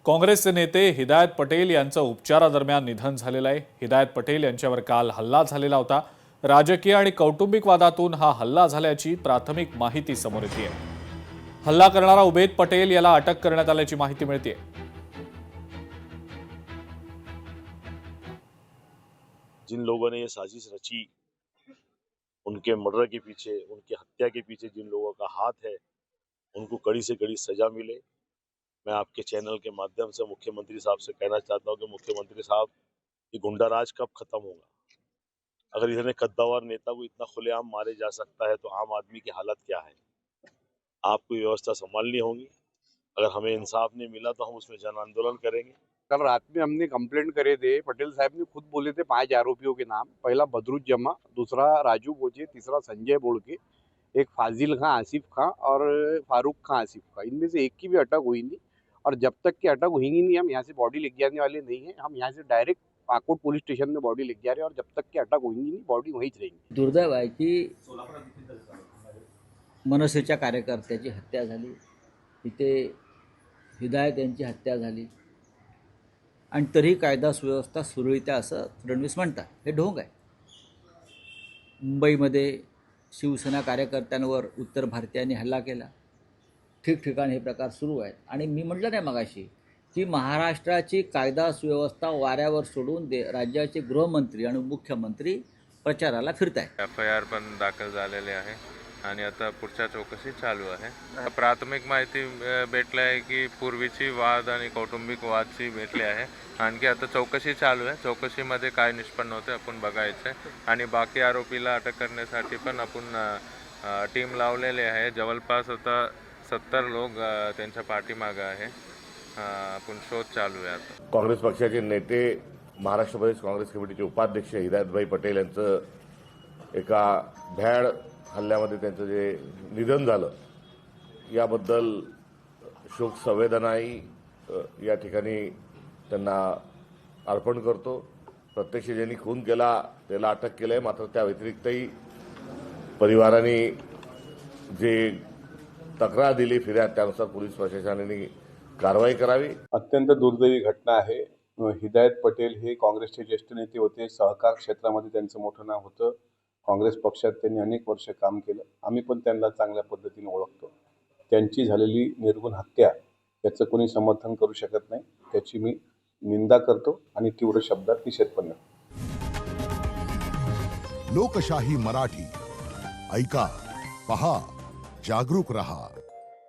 काँग्रेसचे नेते हिदायत पटेल यांचं उपचारादरम्यान निधन झालेलं आहे। हिदायत पटेल यांच्यावर काल हल्ला झालेला होता। राजकीय आणि कौटुंबिक वादातून हा हल्ला झाल्याची प्राथमिक माहिती समोर येते। हल्ला करणारा उबेद पटेल याला अटक करण्यात आल्याची माहिती मिळते। जिन लोगों ने ये साजिश रची, उनके मर्डर के पीछे, उनकी हत्या के पीछे जिन लोगों का हाथ है, उनको कड़ी से कड़ी सजा मिले। मैं आपके चैनल के माध्यम से मुख्यमंत्री साहब से कहना चाहता हूं कि मुख्यमंत्री साहब, ये गुंडाराज कब खत्म होगा? अगर इतने कद्दावर नेता को इतना खुलेआम मारे जा सकता है तो आम आदमी की हालत क्या है? आपको व्यवस्था संभालनी होगी। अगर हमें इंसाफ नहीं मिला तो हम उसमें जन आंदोलन करेंगे। कल रात में हमने कंप्लेंट करे थे। पटेल साहब ने खुद बोले थे 5 आरोपियों के नाम। पहला बदरुज जमा, दूसरा राजू बोचे, तीसरा संजय बोड़के, एक फाजिल खां, आसिफ खां और फारूक खां आसिफ खां। इनमें से एक की भी अटक हुई नहीं और जब तक की अटक हुई नहीं हम यहाँ से बॉडी लेके जाने वाले नहीं है। हम यहाँ से डायरेक्ट पाकोट पोलीस स्टेशन में बॉडी लेके जा रहे हैं और जब तक की अटक हुई नहीं बॉडी वहीच रहेगी। दुर्दैव आहे की मनसेच्या कार्यकर्त्याची हत्या झाली, तिथे हिदायत यांची हत्या झाली आणि तरी कायदा सुव्यवस्था सुरळीत आहे असं फडणवीस म्हणतात। हे ढोंग आहे। मुंबईमध्ये शिवसेना कार्यकर्त्यांवर उत्तर भारतीयांनी हल्ला केला, ठिकठिकाणी हे प्रकार सुरू आहेत आणि मी म्हटलं नाही मगाशी की महाराष्ट्राची कायदा सुव्यवस्था वाऱ्यावर सोडून राज्याचे गृहमंत्री आणि मुख्यमंत्री प्रचाराला फिरत आहेत। FIR पण दाखल झालेले आहे आणि आता पुढच्या चौकशी चालू आहे। प्राथमिक माहिती भेटली आहे की पूर्वीची वाद आणि कौटुंबिक वादची भेटली आहे। आणखी आता चौकशी चालू आहे। चौकशीमध्ये काय निष्पन्न होते आपण बघायचं आहे आणि बाकी आरोपीला अटक करण्यासाठी पण आपण टीम लावलेली आहे। जवळपास आता 70 लोक त्यांच्या पाठीमागे आहे। आपण शोध चालू आहे। आता काँग्रेस पक्षाचे नेते, महाराष्ट्र प्रदेश काँग्रेस कमिटीचे उपाध्यक्ष हिदायतभाई पटेल यांचं एका भ्याड हल्ल्यामध्ये त्यांचं जे निधन झालं याबद्दल शोक संवेदनाही या ठिकाणी त्यांना अर्पण करतो। प्रत्यक्ष ज्यांनी खून केला त्याला अटक केलं आहे, मात्र त्या व्यतिरिक्तही परिवाराने जे तक्रार दिली फिर्याद त्यानुसार पोलीस प्रशासनाने कारवाई करावी। अत्यंत दुर्दैवी घटना आहे। हिदायत पटेल हे काँग्रेसचे ज्येष्ठ नेते होते। सहकार क्षेत्रामध्ये त्यांचं मोठं नाव होतं। काँग्रेस पक्षात त्यांनी अनेक वर्ष काम केलं। आम्ही पण त्यांना चांगल्या पद्धतीने ओळखतो। त्यांची झालेली निर्गुण हत्या याचं कोणी समर्थन करू शकत नाही। त्याची मी निंदा करतो आणि तीव्र शब्दात निषेध पण करतो। लोकशाही मराठी ऐका, पहा, जागरूक रहा।